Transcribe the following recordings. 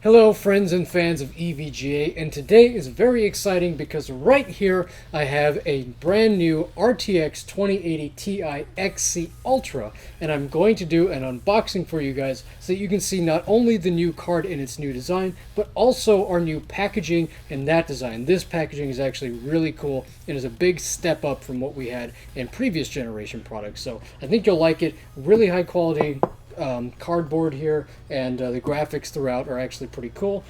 Hello friends and fans of EVGA, and today is very exciting because right here I have a brand new RTX 2080 Ti XC Ultra, and I'm going to do an unboxing for you guys so that you can see not only the new card in its new design, but also our new packaging in that design. This packaging is actually really cool and is a big step up from what we had in previous generation products, so I think you'll like it. Really high quality cardboard here, and the graphics throughout are actually pretty cool.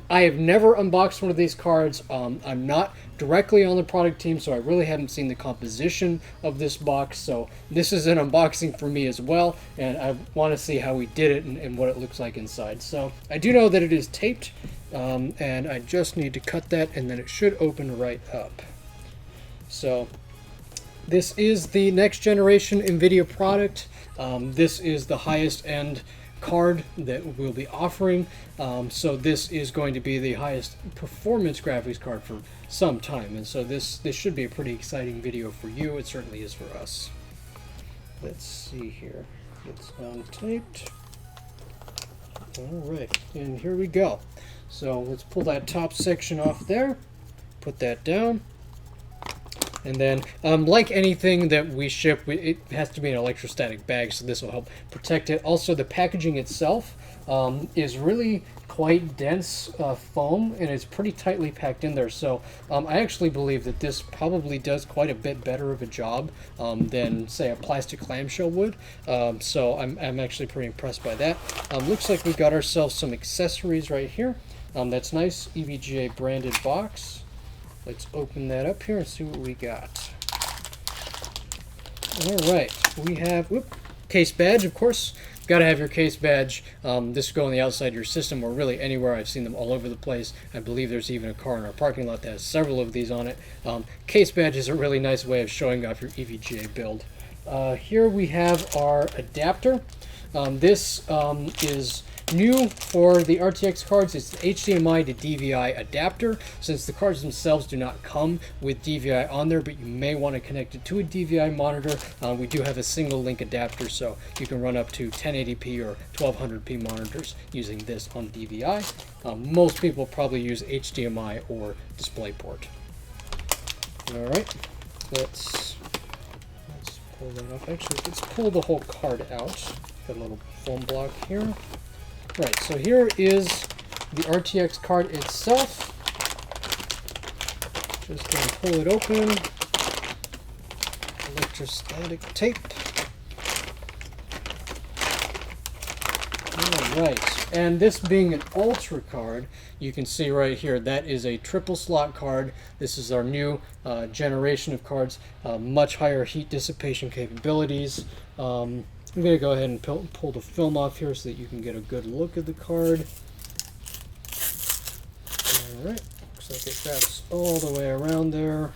I have never unboxed one of these cards. I'm not directly on the product team, so I really haven't seen the composition of this box, so this is an unboxing for me as well, and I want to see how we did it and what it looks like inside. So I do know that it is taped, and I just need to cut that, and then it should open right up. So this is the next generation NVIDIA product. This is the highest end card that we'll be offering. So this is going to be the highest performance graphics card for some time. And so this should be a pretty exciting video for you. It certainly is for us. Let's see here. It's untaped. All right, and here we go. So let's pull that top section off there. Put that down. And then, like anything that we ship, it has to be an electrostatic bag, so this will help protect it. Also, the packaging itself is really quite dense foam, and it's pretty tightly packed in there. So I actually believe that this probably does quite a bit better of a job than, say, a plastic clamshell would. So I'm actually pretty impressed by that. Looks like we got ourselves some accessories right here. That's nice, EVGA branded box. Let's open that up here and see what we got. All right, we have case badge, of course. Got to have your case badge. This will go on the outside of your system, or really anywhere. I've seen them all over the place. I believe there's even a car in our parking lot that has several of these on it. Case badge is a really nice way of showing off your EVGA build. Here we have our adapter. This is new for the RTX cards. It's the HDMI to DVI adapter. Since the cards themselves do not come with DVI on there, but you may want to connect it to a DVI monitor, we do have a single link adapter, so you can run up to 1080p or 1200p monitors using this on DVI. Most people probably use HDMI or DisplayPort. All right, let's pull that off. Actually, let's pull the whole card out. Got a little foam block here. Right, so here is the RTX card itself. Just going to pull it open. Electrostatic tape. All right, and this being an Ultra card, you can see right here that is a triple slot card. This is our new generation of cards, much higher heat dissipation capabilities. I'm going to go ahead and pull the film off here so that you can get a good look at the card. Alright, looks like it wraps all the way around there.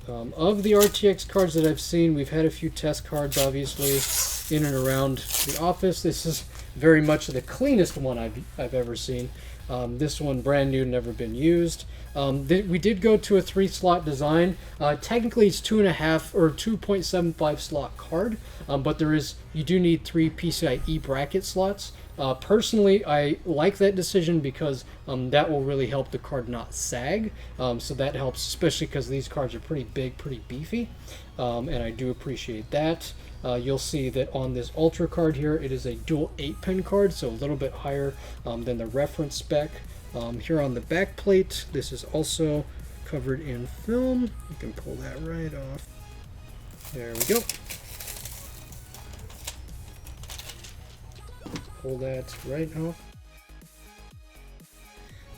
Of the RTX cards that I've seen, we've had a few test cards, obviously, in and around the office. This is very much the cleanest one I've ever seen. This one brand new, never been used. We did go to a 3-slot design. Technically it's 2.5 or 2.75 slot card, but you do need 3 PCIe bracket slots. Personally, I like that decision because that will really help the card not sag. So that helps, especially because these cards are pretty big, pretty beefy, and I do appreciate that. You'll see that on this Ultra card here, it is a dual 8-pin card, so a little bit higher than the reference spec. Here on the back plate, this is also covered in film. You can pull that right off. There we go. Pull that right off.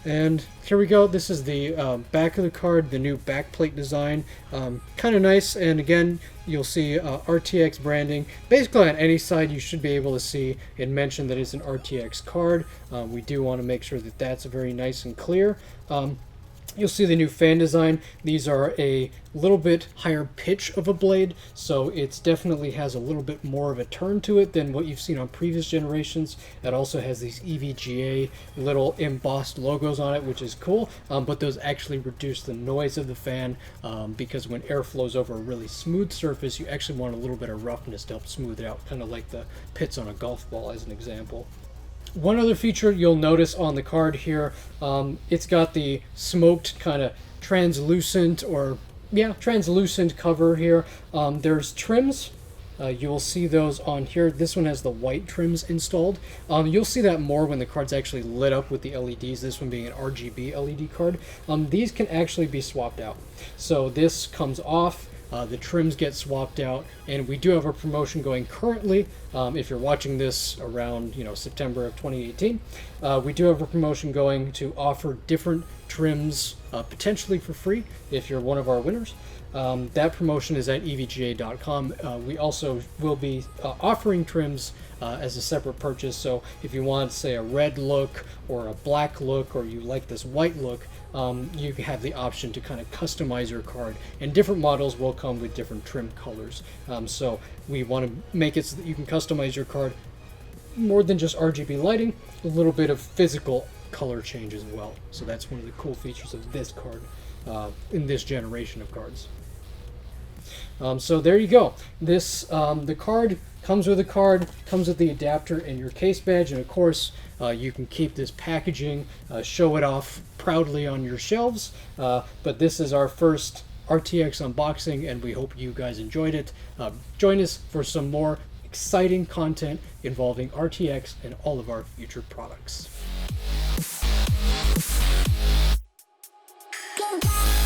And here we go. This is the back of the card, the new backplate design. Kind of nice, and again, you'll see RTX branding. Basically on any side you should be able to see and mention that it's an RTX card. We do want to make sure that that's very nice and clear. You'll see the new fan design. These are a little bit higher pitch of a blade, so it definitely has a little bit more of a turn to it than what you've seen on previous generations. It also has these EVGA little embossed logos on it, which is cool, but those actually reduce the noise of the fan because when air flows over a really smooth surface, you actually want a little bit of roughness to help smooth it out, kind of like the pits on a golf ball as an example. One other feature you'll notice on the card here, it's got the smoked kind of translucent translucent cover here. There's trims. You will see those on here. This one has the white trims installed. You'll see that more when the card's actually lit up with the LEDs, this one being an RGB LED card. These can actually be swapped out. So this comes off. The trims get swapped out, and we do have a promotion going currently. If you're watching this around September of 2018, we do have a promotion going to offer different trims potentially for free if you're one of our winners. That promotion is at evga.com. We also will be offering trims as a separate purchase. So if you want, say, a red look or a black look, or you like this white look, you have the option to kind of customize your card, and different models will come with different trim colors. So we want to make it so that you can customize your card more than just RGB lighting, a little bit of physical color change as well. So that's one of the cool features of this card in this generation of cards. So there you go. This the card comes with a card, comes with the adapter and your case badge, and of course you can keep this packaging, show it off proudly on your shelves. But this is our first RTX unboxing, and we hope you guys enjoyed it. Join us for some more exciting content involving RTX and all of our future products. Go back.